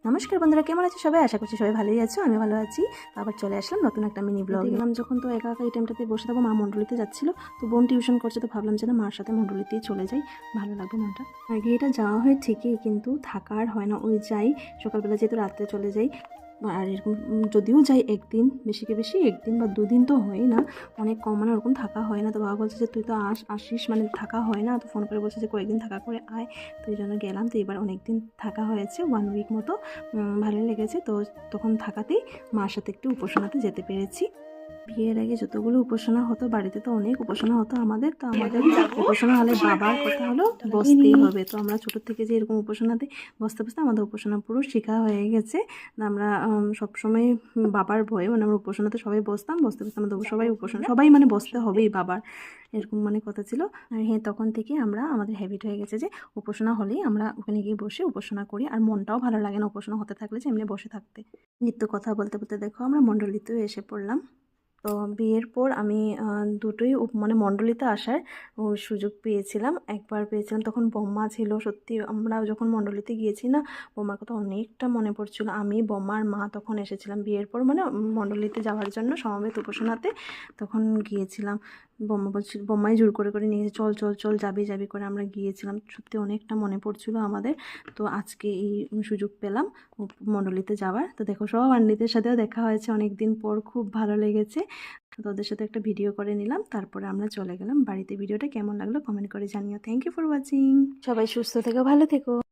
নমস্কার বন্ধুরা, কেমন আছো সবাই? আশা করছি সবাই ভালোই আছো, আমি ভালো আছি। আবার চলে আসলাম নতুন একটা মিনি ব্লগ। দেখলাম যখন তো একা একা এই টাইমটাতে বসে থাকবো, মা মণ্ডলীতে যাচ্ছিল, তো বোন টিউশন করছে, তো ভাবলাম যে না মার সাথে মণ্ডলীতেই চলে যাই, ভালো লাগবে মনটা। আগে এটা যাওয়া হয় ঠিকই, কিন্তু থাকা আর হয় না। ওই যাই সকালবেলা, যেহেতু রাত্রে চলে যাই, আর এরকম যদিও যাই একদিন, বেশিকে বেশি একদিন বা দুদিন তো হয় না, অনেক কম, মানে ওরকম থাকা হয় না। তো বাবা বলছে যে তুই তো আসিস, মানে থাকা হয় না, তো ফোন করে বলছে যে কয়েকদিন থাকা করে আয়। তো এই জন্য গেলাম। তো এবার অনেক দিন থাকা হয়েছে, 1 উইক মতো। ভালোই লেগেছে। তো তখন থাকাতেই মার সাথে একটু উপাসনাতে যেতে পেরেছি। বিয়ের আগে যতগুলো উপাসনা হতো বাড়িতে, তো অনেক উপাসনা হতো আমাদের। তো আমাদের উপাসনা হলে বাবার কথা হলো বসতেই হবে। তো আমরা ছোটোর থেকে যে এরকম উপাসনাতে বসতে বসতে আমাদের উপাসনা পুরো শেখা হয়ে গেছে। আমরা সবসময় বাবার ভয়ে, মানে আমরা উপাসনাতে সবাই বসতাম, বসতে বসতে আমাদের সবাই উপাসনা, সবাই মানে বসতে হবেই বাবার, এরকম মানে কথা ছিল। আর হ্যাঁ, তখন থেকে আমরা, আমাদের হ্যাবিট হয়ে গেছে যে উপাসনা হলেই আমরা ওখানে গিয়ে বসে উপাসনা করি। আর মনটাও ভালো লাগে না উপাসনা হতে থাকলে, যে এমনি বসে থাকতে। নিত্য কথা বলতে বলতে দেখো আমরা মণ্ডলীতেও এসে পড়লাম। তো বিয়ের পর আমি দুটোই মানে মণ্ডলীতে আসার সুযোগ পেয়েছিলাম। একবার পেয়েছিলাম তখন বম্মা ছিল। সত্যি আমরা যখন মণ্ডলীতে গিয়েছি না, বম্মার কথা অনেকটা মনে পড়ছিল। আমি, বম্মার মা তখন এসেছিলাম বিয়ের পর, মানে মণ্ডলীতে যাওয়ার জন্য সমবেত উপাসনাতে তখন গিয়েছিলাম। বম্মা বলছিল, বম্মাই জোর করে করে নিয়ে গেছে, চল চল চল, যাবি যাবি করে আমরা গিয়েছিলাম। সত্যি অনেকটা মনে পড়ছিল আমাদের। তো আজকে এই সুযোগ পেলাম মণ্ডলীতে যাওয়ার। তো দেখো সব আন্টিদের সাথেও দেখা হয়েছে অনেক দিন পর, খুব ভালো লেগেছে। তো ওদের সাথে একটা ভিডিও করে নিলাম, তারপরে আমরা চলে গেলাম বাড়িতে। ভিডিওটা কেমন লাগলো কমেন্ট করে জানিও। Thank you for watching. সবাই সুস্থ থেকো, ভালো থেকো।